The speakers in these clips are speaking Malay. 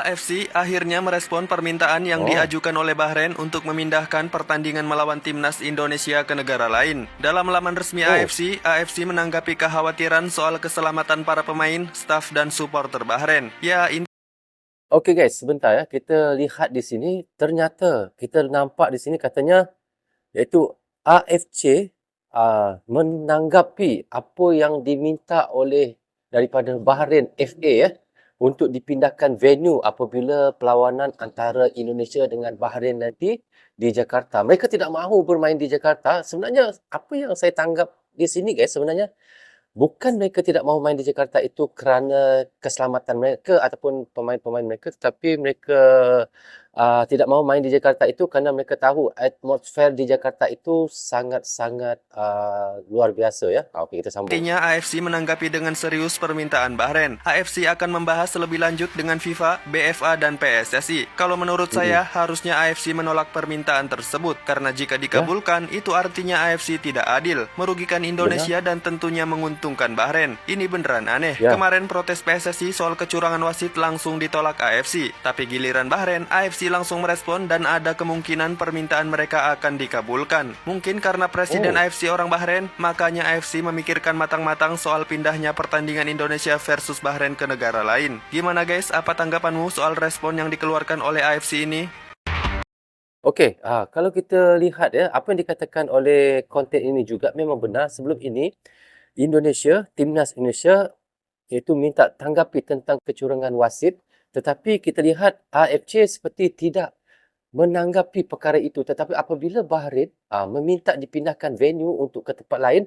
AFC akhirnya merespon permintaan yang diajukan oleh Bahrain untuk memindahkan pertandingan melawan timnas Indonesia ke negara lain. Dalam laman resmi AFC menanggapi kekhawatiran soal keselamatan para pemain, staf dan supporter Bahrain. Okey guys, sebentar ya. Kita lihat di sini, ternyata kita nampak di sini katanya iaitu AFC menanggapi apa yang diminta oleh daripada Bahrain FA ya untuk dipindahkan venue apabila perlawanan antara Indonesia dengan Bahrain nanti di Jakarta. Mereka tidak mahu bermain di Jakarta. Sebenarnya apa yang saya tanggap di sini guys, sebenarnya bukan mereka tidak mahu main di Jakarta itu kerana keselamatan mereka ataupun pemain-pemain mereka, tetapi mereka tidak mahu main di Jakarta itu kerana mereka tahu atmosfer di Jakarta itu sangat-sangat luar biasa ya. Okey, kita sambung. Intinya AFC menanggapi dengan serius permintaan Bahrain. AFC akan membahas lebih lanjut dengan FIFA, BFA dan PSSI. Kalau menurut saya, harusnya AFC menolak permintaan tersebut. Karena jika dikabulkan, itu artinya AFC tidak adil, merugikan Indonesia dan tentunya menguntungkan Bahrain. Ini beneran aneh. Kemarin protes PSSI soal kecurangan wasit langsung ditolak AFC. Tapi giliran Bahrain, AFC langsung merespon dan ada kemungkinan permintaan mereka akan dikabulkan. Mungkin karena Presiden AFC orang Bahrain, makanya AFC memikirkan matang-matang soal pindahnya pertandingan Indonesia versus Bahrain ke negara lain. Gimana guys, apa tanggapanmu soal respon yang dikeluarkan oleh AFC ini? Okey, kalau kita lihat ya, apa yang dikatakan oleh konten ini juga memang benar. Sebelum ini, timnas Indonesia iaitu minta tanggapi tentang kecurangan wasit, tetapi kita lihat AFC seperti tidak menanggapi perkara itu. Tetapi apabila Bahrain meminta dipindahkan venue untuk ke tempat lain,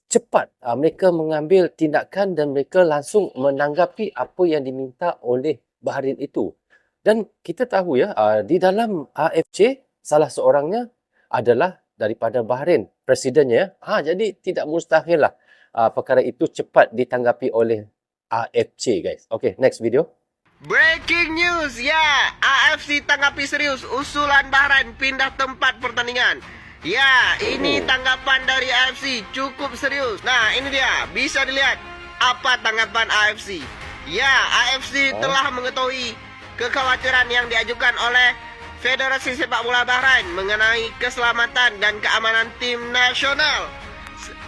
cepat mereka mengambil tindakan dan mereka langsung menanggapi apa yang diminta oleh Bahrain itu. Dan kita tahu ya, di dalam AFC, salah seorangnya adalah daripada Bahrain, presidennya. Jadi tidak mustahil lah perkara itu cepat ditanggapi oleh AFC, guys. Okay, next video. Breaking news, ya, AFC tanggapi serius usulan Bahrain pindah tempat pertandingan. Ya, ini tanggapan dari AFC cukup serius. Nah, ini dia, bisa dilihat apa tanggapan AFC. Ya, AFC telah mengetahui kekhawatiran yang diajukan oleh Federasi Sepak Bola Bahrain mengenai keselamatan dan keamanan tim nasional.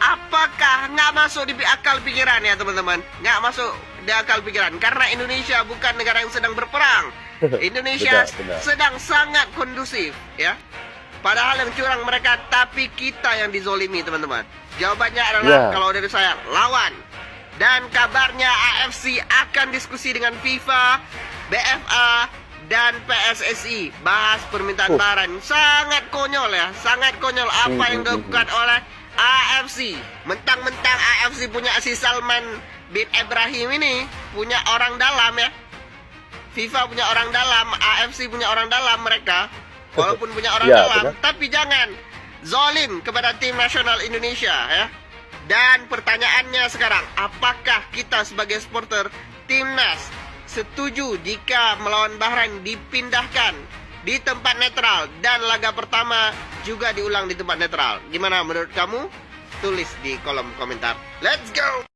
Apakah nggak masuk di akal pikiran ya teman-teman? Nggak masuk di akal pikiran karena Indonesia bukan negara yang sedang berperang. Indonesia sedang sangat kondusif ya. Padahal yang curang mereka, tapi kita yang dizolimi teman-teman. Jawabannya adalah kalau dari saya, lawan. Dan kabarnya AFC akan diskusi dengan FIFA, BFA, dan PSSI. Bahas permintaan Bahrain. Sangat konyol ya, sangat konyol apa yang dilakukan oleh AFC. Mentang-mentang AFC punya si Salman bin Ibrahim ini, punya orang dalam ya. FIFA punya orang dalam, AFC punya orang dalam mereka. Walaupun punya orang dalam, tapi jangan zolim kepada tim nasional Indonesia ya. Dan pertanyaannya sekarang, apakah kita sebagai supporter timnas setuju jika melawan Bahrain dipindahkan di tempat netral dan laga pertama juga diulang di tempat netral? Gimana menurut kamu? Tulis di kolom komentar. Let's go!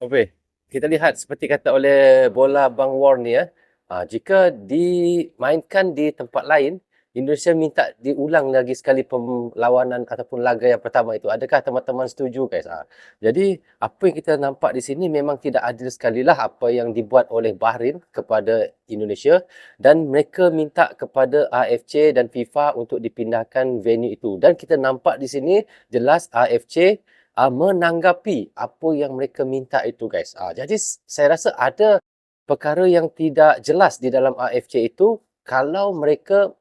Oke, kita lihat seperti kata oleh bola Bang War ni ya. Jika dimainkan di tempat lain, Indonesia minta diulang lagi sekali perlawanan ataupun laga yang pertama itu. Adakah teman-teman setuju guys? Jadi apa yang kita nampak di sini memang tidak adil sekali lah apa yang dibuat oleh Bahrain kepada Indonesia, dan mereka minta kepada AFC dan FIFA untuk dipindahkan venue itu. Dan kita nampak di sini jelas AFC menanggapi apa yang mereka minta itu guys. Jadi saya rasa ada perkara yang tidak jelas di dalam AFC itu kalau mereka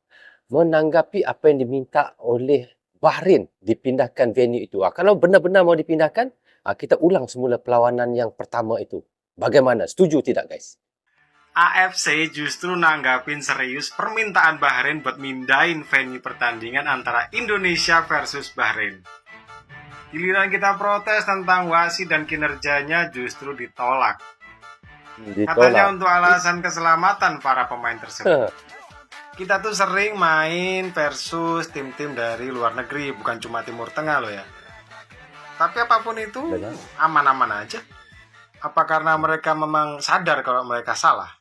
menanggapi apa yang diminta oleh Bahrain dipindahkan venue itu. Kalau benar-benar mau dipindahkan, kita ulang semula perlawanan yang pertama itu. Bagaimana? Setuju tidak guys? AFC justru nanggapin serius permintaan Bahrain buat mindahin venue pertandingan antara Indonesia versus Bahrain. Giliran kita protes tentang wasit dan kinerjanya justru ditolak. Katanya untuk alasan keselamatan para pemain tersebut. Kita tuh sering main versus tim-tim dari luar negeri, bukan cuma Timur Tengah loh ya. Tapi apapun itu aman-aman aja. Apa karena mereka memang sadar kalau mereka salah?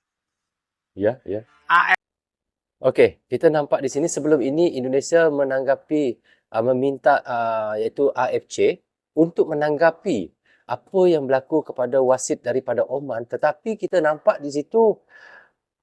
Ya, ya. AF Okey, kita nampak di sini sebelum ini Indonesia menanggapi meminta iaitu AFC untuk menanggapi apa yang berlaku kepada wasit daripada Oman, tetapi kita nampak di situ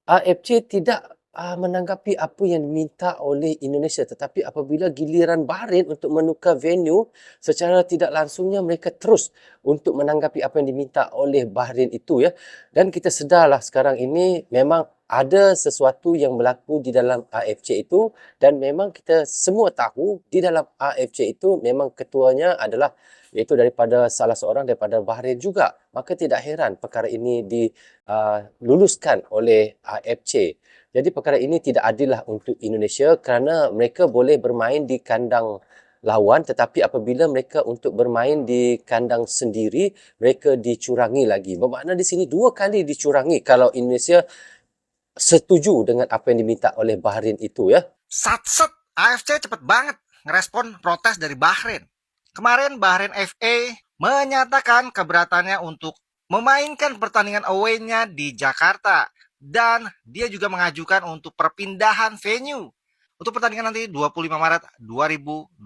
AFC tidak menanggapi apa yang diminta oleh Indonesia, tetapi apabila giliran Bahrain untuk menukar venue, secara tidak langsungnya mereka terus untuk menanggapi apa yang diminta oleh Bahrain itu ya. Dan kita sedarlah sekarang ini memang ada sesuatu yang berlaku di dalam AFC itu, dan memang kita semua tahu di dalam AFC itu memang ketuanya adalah iaitu daripada salah seorang daripada Bahrain juga. Maka tidak heran perkara ini diluluskan oleh AFC. Jadi perkara ini tidak adil lah untuk Indonesia kerana mereka boleh bermain di kandang lawan, tetapi apabila mereka untuk bermain di kandang sendiri, mereka dicurangi lagi. Bermakna di sini 2 kali dicurangi kalau Indonesia setuju dengan apa yang diminta oleh Bahrain itu ya. Satset, AFC cepet banget ngerespon protes dari Bahrain. Kemarin Bahrain FA menyatakan keberatannya untuk memainkan pertandingan away-nya di Jakarta. Dan dia juga mengajukan untuk perpindahan venue untuk pertandingan nanti 25 Maret 2025.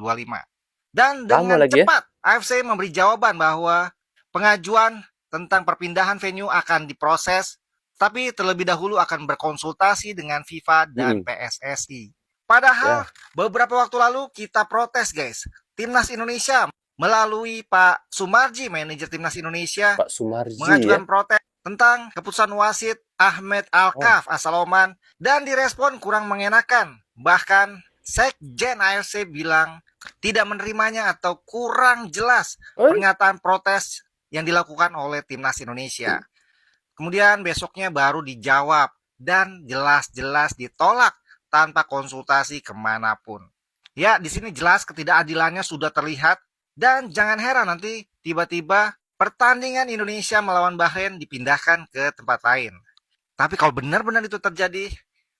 Dan dengan cepat AFC memberi jawaban bahwa pengajuan tentang perpindahan venue akan diproses, tapi terlebih dahulu akan berkonsultasi dengan FIFA dan PSSI. Padahal beberapa waktu lalu kita protes guys. Timnas Indonesia melalui Pak Sumarji, manajer Timnas Indonesia, Pak Sumarji mengajukan protes tentang keputusan wasit Ahmed Alkaf asal Oman, dan direspon kurang mengenakan. Bahkan Sekjen AFC bilang tidak menerimanya atau kurang jelas pernyataan protes yang dilakukan oleh Timnas Indonesia. Kemudian besoknya baru dijawab dan jelas-jelas ditolak tanpa konsultasi kemanapun. Ya, di sini jelas ketidakadilannya sudah terlihat, dan jangan heran nanti tiba-tiba pertandingan Indonesia melawan Bahrain dipindahkan ke tempat lain. Tapi kalau benar-benar itu terjadi,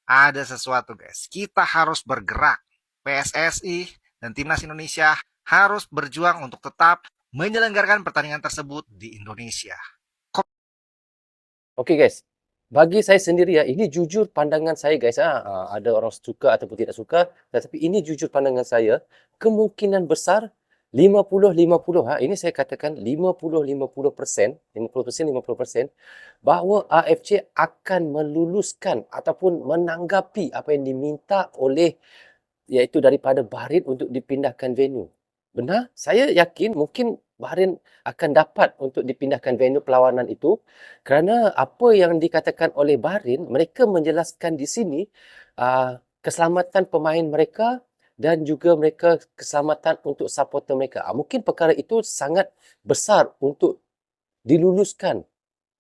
ada sesuatu guys. Kita harus bergerak. PSSI dan Timnas Indonesia harus berjuang untuk tetap menyelenggarakan pertandingan tersebut di Indonesia. Okey guys, bagi saya sendiri ya, ini jujur pandangan saya guys. Ada orang suka ataupun tidak suka, tetapi ini jujur pandangan saya. Kemungkinan besar 50-50, ini saya katakan 50-50%, 50% bahawa AFC akan meluluskan ataupun menanggapi apa yang diminta oleh iaitu daripada Bahrain untuk dipindahkan venue. Benar? Saya yakin mungkin Bahrain akan dapat untuk dipindahkan venue perlawanan itu kerana apa yang dikatakan oleh Bahrain, mereka menjelaskan di sini keselamatan pemain mereka dan juga mereka keselamatan untuk supporter mereka. Mungkin perkara itu sangat besar untuk diluluskan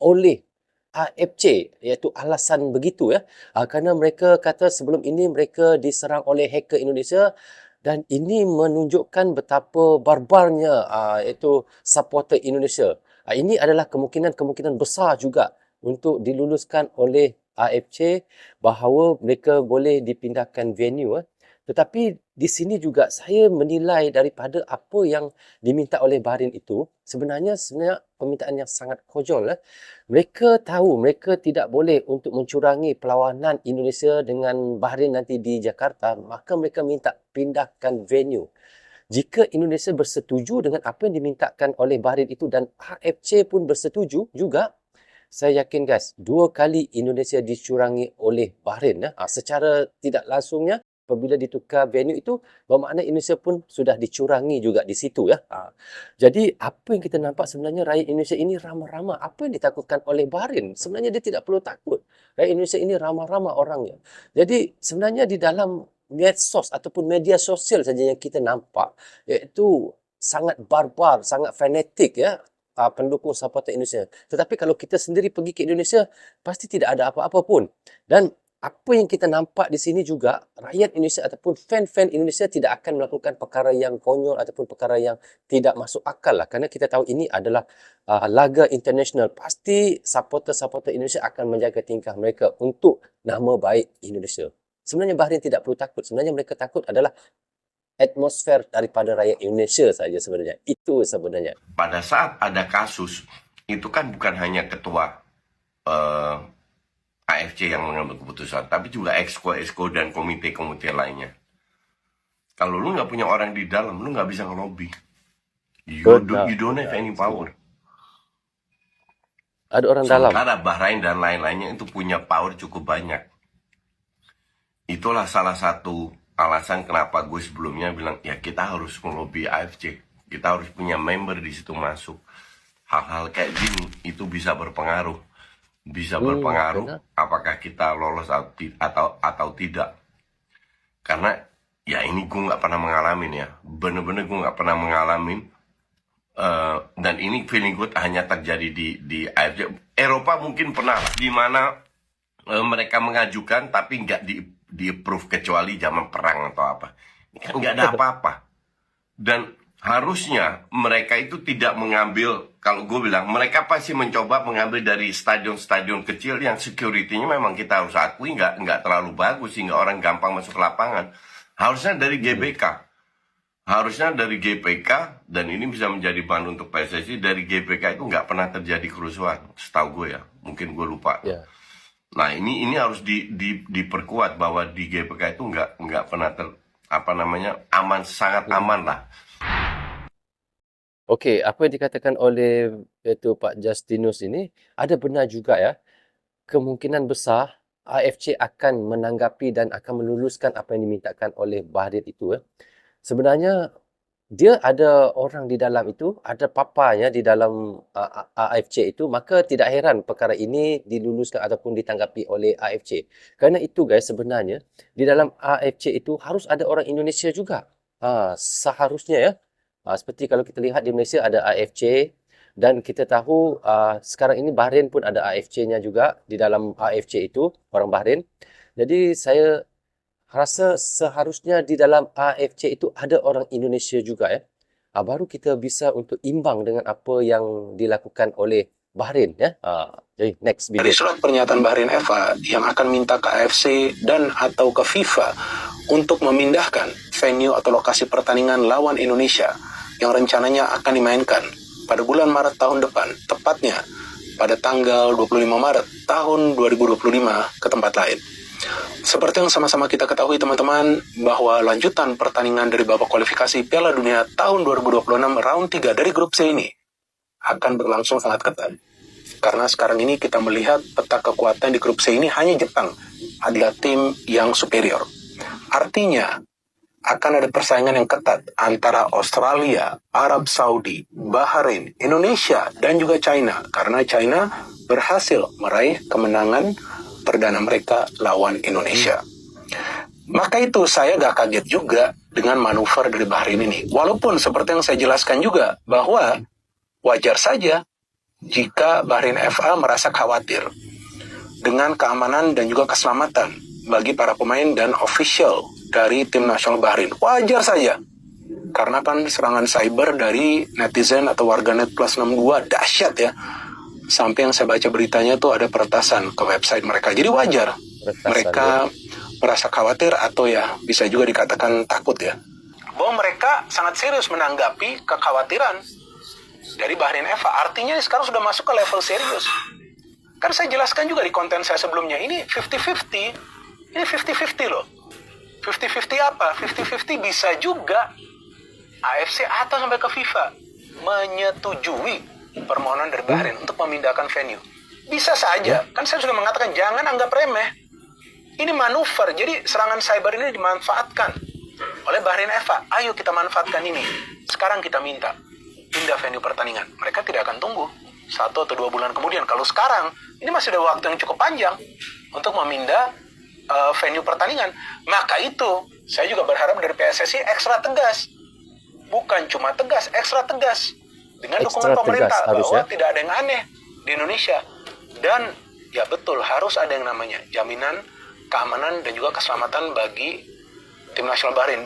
oleh AFC, iaitu alasan begitu ya. Kerana mereka kata sebelum ini mereka diserang oleh hacker Indonesia, dan ini menunjukkan betapa barbarnya iaitu supporter Indonesia. Ini adalah kemungkinan besar juga untuk diluluskan oleh AFC bahawa mereka boleh dipindahkan venue. Tetapi di sini juga saya menilai daripada apa yang diminta oleh Bahrain itu sebenarnya permintaan yang sangat konyol. Mereka tahu mereka tidak boleh untuk mencurangi perlawanan Indonesia dengan Bahrain nanti di Jakarta, maka mereka minta pindahkan venue. Jika Indonesia bersetuju dengan apa yang dimintakan oleh Bahrain itu dan AFC pun bersetuju juga, saya yakin guys, 2 kali Indonesia dicurangi oleh Bahrain. Secara tidak langsungnya, apabila ditukar venue itu, bermakna Indonesia pun sudah dicurangi juga di situ ya. Jadi apa yang kita nampak sebenarnya rakyat Indonesia ini ramah-ramah. Apa yang ditakutkan oleh Bahrain? Sebenarnya dia tidak perlu takut. Rakyat Indonesia ini ramah-ramah orangnya. Jadi sebenarnya di dalam medsos ataupun media sosial saja yang kita nampak, iaitu sangat barbar, sangat fanatik ya, pendukung supporter Indonesia. Tetapi kalau kita sendiri pergi ke Indonesia, pasti tidak ada apa-apa pun. Dan apa yang kita nampak di sini juga, rakyat Indonesia ataupun fan-fan Indonesia tidak akan melakukan perkara yang konyol ataupun perkara yang tidak masuk akal lah. Kerana kita tahu ini adalah laga international. Pasti supporter-supporter Indonesia akan menjaga tingkah mereka untuk nama baik Indonesia. Sebenarnya Bahrain tidak perlu takut. Sebenarnya mereka takut adalah atmosfer daripada rakyat Indonesia saja sebenarnya. Itu sebenarnya. Pada saat ada kasus, itu kan bukan hanya ketua AFC yang mengambil keputusan, tapi juga exco dan komite-komite lainnya. Kalau lu nggak punya orang di dalam, lu nggak bisa ngelobi. You don't have any power. Ada orang dalam. Sementara Bahrain dan lain-lainnya itu punya power cukup banyak. Itulah salah satu alasan kenapa gue sebelumnya bilang, ya kita harus ngelobi AFC. Kita harus punya member di situ masuk. Hal-hal kayak gini itu bisa berpengaruh. Bisa berpengaruh apakah kita lolos atau tidak. Karena ya ini gue nggak pernah mengalamin ya. Bener-bener gue nggak pernah mengalamin. Dan ini feeling gue hanya terjadi di AFC. Eropa mungkin pernah di mana mereka mengajukan tapi nggak di approve kecuali zaman perang atau apa. Ini kan nggak ada apa-apa. Dan harusnya mereka itu tidak mengambil, kalau gue bilang mereka pasti mencoba mengambil dari stadion-stadion kecil yang security-nya memang kita harus akui nggak terlalu bagus sehingga orang gampang masuk ke lapangan. Harusnya dari GBK. Harusnya dari GPK, dan ini bisa menjadi bahan untuk PSSI, dari GPK itu nggak pernah terjadi kerusuhan, setahu gue ya, mungkin gue lupa. Ya. Nah ini harus diperkuat bahwa di GPK itu nggak pernah aman, sangat aman lah. Okey, apa yang dikatakan oleh itu Pak Justinus ini ada benar juga ya. Kemungkinan besar AFC akan menanggapi dan akan meluluskan apa yang dimintakan oleh Bahrain itu ya. Sebenarnya dia ada orang di dalam itu, ada papanya di dalam AFC itu, maka tidak heran perkara ini diluluskan ataupun ditanggapi oleh AFC. Kerana itu guys, sebenarnya di dalam AFC itu harus ada orang Indonesia juga. Seharusnya ya. Seperti kalau kita lihat di Malaysia ada AFC dan kita tahu sekarang ini Bahrain pun ada AFC-nya juga di dalam AFC itu, orang Bahrain. Jadi saya rasa seharusnya di dalam AFC itu ada orang Indonesia juga ya. Baru kita bisa untuk imbang dengan apa yang dilakukan oleh Bahrain ya. Jadi next video. Dari surat pernyataan Bahrain FA yang akan minta ke AFC dan atau ke FIFA untuk memindahkan venue atau lokasi pertandingan lawan Indonesia yang rencananya akan dimainkan pada bulan Maret tahun depan, tepatnya pada tanggal 25 Maret tahun 2025 ke tempat lain. Seperti yang sama-sama kita ketahui teman-teman, bahwa lanjutan pertandingan dari babak kualifikasi Piala Dunia tahun 2026 round 3 dari grup C ini akan berlangsung sangat ketat. Karena sekarang ini kita melihat peta kekuatan di grup C ini hanya Jepang adalah tim yang superior. Artinya akan ada persaingan yang ketat antara Australia, Arab Saudi, Bahrain, Indonesia, dan juga China. Karena China berhasil meraih kemenangan perdana mereka lawan Indonesia. Maka itu saya gak kaget juga dengan manuver dari Bahrain ini. Walaupun seperti yang saya jelaskan juga bahwa wajar saja jika Bahrain FA merasa khawatir dengan keamanan dan juga keselamatan bagi para pemain dan official dari tim nasional Bahrain. Wajar saja. Karena kan serangan cyber dari netizen atau warganet plus 62 dahsyat ya. Sampai yang saya baca beritanya tuh ada peretasan ke website mereka. Jadi wajar mereka merasa khawatir atau ya bisa juga dikatakan takut ya. Bahwa mereka sangat serius menanggapi kekhawatiran dari Bahrain FA. Artinya sekarang sudah masuk ke level serius. Kan saya jelaskan juga di konten saya sebelumnya. Ini 50-50. Ini 50-50 loh. 50-50 apa? 50-50 bisa juga AFC atau sampai ke FIFA menyetujui permohonan dari Bahrain untuk memindahkan venue. Bisa saja. Kan saya sudah mengatakan jangan anggap remeh. Ini manuver. Jadi serangan cyber ini dimanfaatkan oleh Bahrain FA. Ayo kita manfaatkan ini. Sekarang kita minta pindah venue pertandingan. Mereka tidak akan tunggu 1 atau 2 bulan kemudian. Kalau sekarang, ini masih ada waktu yang cukup panjang untuk memindah venue pertandingan. Maka itu, saya juga berharap dari PSSI ekstra tegas. Bukan cuma tegas, ekstra tegas. Dengan dukungan pemerintah bahwa tidak ada yang aneh di Indonesia. Dan ya betul, harus ada yang namanya jaminan keamanan dan juga keselamatan bagi tim nasional Bahrain.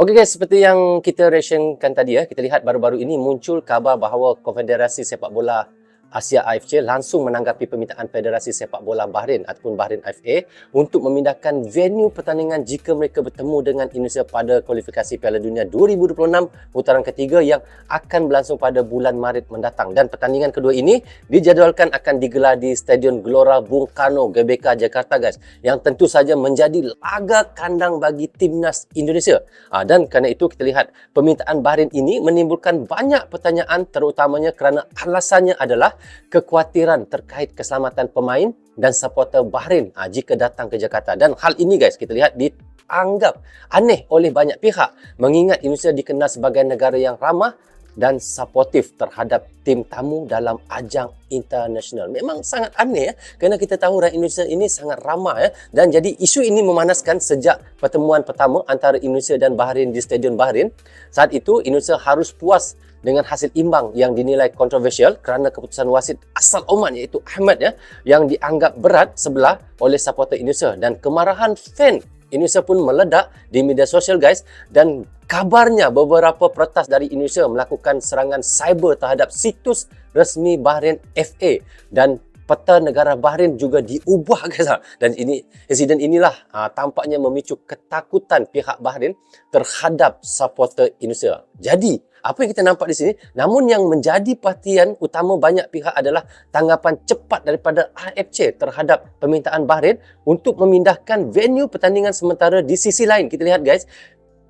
Oke guys, seperti yang kita reactionkan tadi ya, kita lihat baru-baru ini muncul kabar bahawa Konfederasi Sepak Bola Asia AFC langsung menanggapi permintaan Federasi Sepak Bola Bahrain ataupun Bahrain FA untuk memindahkan venue pertandingan jika mereka bertemu dengan Indonesia pada kualifikasi Piala Dunia 2026 putaran ketiga yang akan berlangsung pada bulan Maret mendatang. Dan pertandingan kedua ini dijadualkan akan digelar di Stadion Gelora Bung Karno, GBK Jakarta guys, yang tentu saja menjadi laga kandang bagi timnas Indonesia. Dan kerana itu kita lihat permintaan Bahrain ini menimbulkan banyak pertanyaan, terutamanya kerana alasannya adalah kekhawatiran terkait keselamatan pemain dan supporter Bahrain jika datang ke Jakarta. Dan hal ini guys kita lihat dianggap aneh oleh banyak pihak mengingat Indonesia dikenal sebagai negara yang ramah dan supportif terhadap tim tamu dalam ajang internasional. Memang sangat aneh kerana kita tahu rakyat Indonesia ini sangat ramah dan jadi isu ini memanaskan sejak pertemuan pertama antara Indonesia dan Bahrain di Stadion Bahrain. Saat itu Indonesia harus puas dengan hasil imbang yang dinilai kontroversial kerana keputusan wasit asal Oman iaitu Ahmad yang dianggap berat sebelah oleh supporter Indonesia, dan kemarahan fan Indonesia pun meledak di media sosial guys, dan kabarnya beberapa peretas dari Indonesia melakukan serangan cyber terhadap situs resmi Bahrain FA dan peta negara Bahrain juga diubah guys. Dan insiden inilah tampaknya memicu ketakutan pihak Bahrain terhadap supporter Indonesia. Jadi apa yang kita nampak di sini, namun yang menjadi perhatian utama banyak pihak adalah tanggapan cepat daripada AFC terhadap permintaan Bahrain untuk memindahkan venue pertandingan. Sementara di sisi lain kita lihat guys,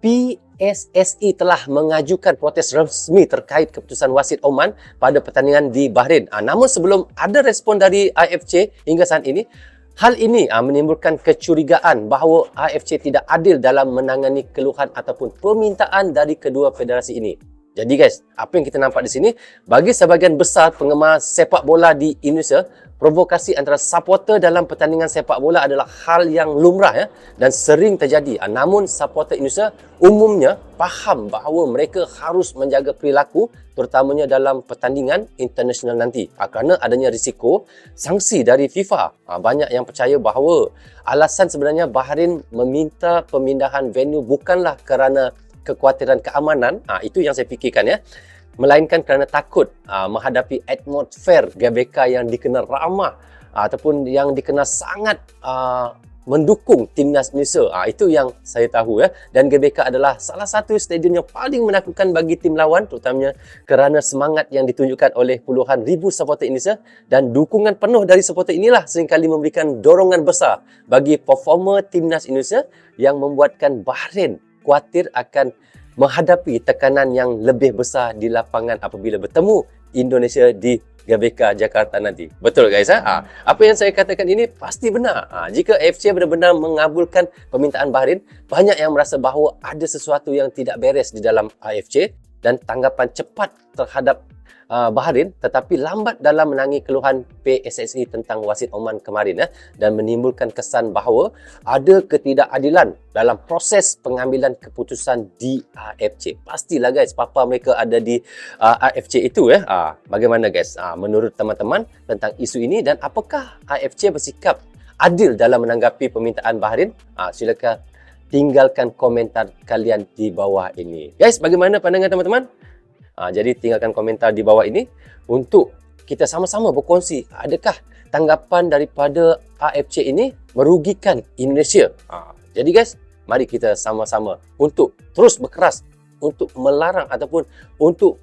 PSSI telah mengajukan protes resmi terkait keputusan wasit Oman pada pertandingan di Bahrain. Namun sebelum ada respon dari AFC hingga saat ini, hal ini menimbulkan kecurigaan bahawa AFC tidak adil dalam menangani keluhan ataupun permintaan dari kedua federasi ini. Jadi guys, apa yang kita nampak di sini, bagi sebahagian besar penggemar sepak bola di Indonesia, provokasi antara supporter dalam pertandingan sepak bola adalah hal yang lumrah dan sering terjadi. Namun supporter Indonesia umumnya faham bahawa mereka harus menjaga perilaku terutamanya dalam pertandingan internasional nanti kerana adanya risiko sanksi dari FIFA. Banyak yang percaya bahawa alasan sebenarnya Bahrain meminta pemindahan venue bukanlah kerana kekhawatiran keamanan, itu yang saya fikirkan melainkan kerana takut menghadapi atmosfer GBK yang dikenal ramah ataupun yang dikenal sangat mendukung timnas Malaysia. Itu yang saya tahu dan GBK adalah salah satu stadion yang paling menakutkan bagi tim lawan, terutamanya kerana semangat yang ditunjukkan oleh puluhan ribu supporter Indonesia, dan dukungan penuh dari supporter inilah seringkali memberikan dorongan besar bagi performa timnas Indonesia yang membuatkan Bahrain khawatir akan menghadapi tekanan yang lebih besar di lapangan apabila bertemu Indonesia di GBK Jakarta nanti. Betul guys? Apa yang saya katakan ini pasti benar. Jika AFC benar-benar mengabulkan permintaan Bahrain, banyak yang merasa bahawa ada sesuatu yang tidak beres di dalam AFC dan tanggapan cepat terhadap Bahrain tetapi lambat dalam menangani keluhan PSSI tentang wasit Oman kemarin dan menimbulkan kesan bahawa ada ketidakadilan dalam proses pengambilan keputusan di AFC. Pastilah guys, papa mereka ada di AFC itu bagaimana guys menurut teman-teman tentang isu ini, dan apakah AFC bersikap adil dalam menanggapi permintaan Bahrain? Silakan tinggalkan komentar kalian di bawah ini. Guys, bagaimana pandangan teman-teman? Jadi tinggalkan komentar di bawah ini untuk kita sama-sama berkongsi adakah tanggapan daripada AFC ini merugikan Indonesia. Jadi guys, mari kita sama-sama untuk terus berkeras untuk melarang ataupun untuk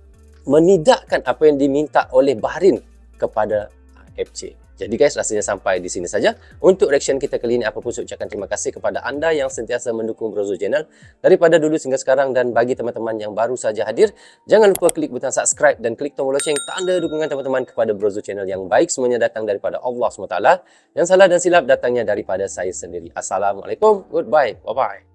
menidakkan apa yang diminta oleh Bahrain kepada AFC. Jadi guys, rasanya sampai di sini saja untuk reaction kita kali ini. Apa pun saya ucapkan terima kasih kepada anda yang sentiasa mendukung Brozo Channel daripada dulu hingga sekarang, dan bagi teman-teman yang baru saja hadir, jangan lupa klik butang subscribe dan klik tombol loceng tanda dukungan teman-teman kepada Brozo Channel. Yang baik semuanya datang daripada Allah SWT, yang salah dan silap datangnya daripada saya sendiri. Assalamualaikum, goodbye, bye-bye.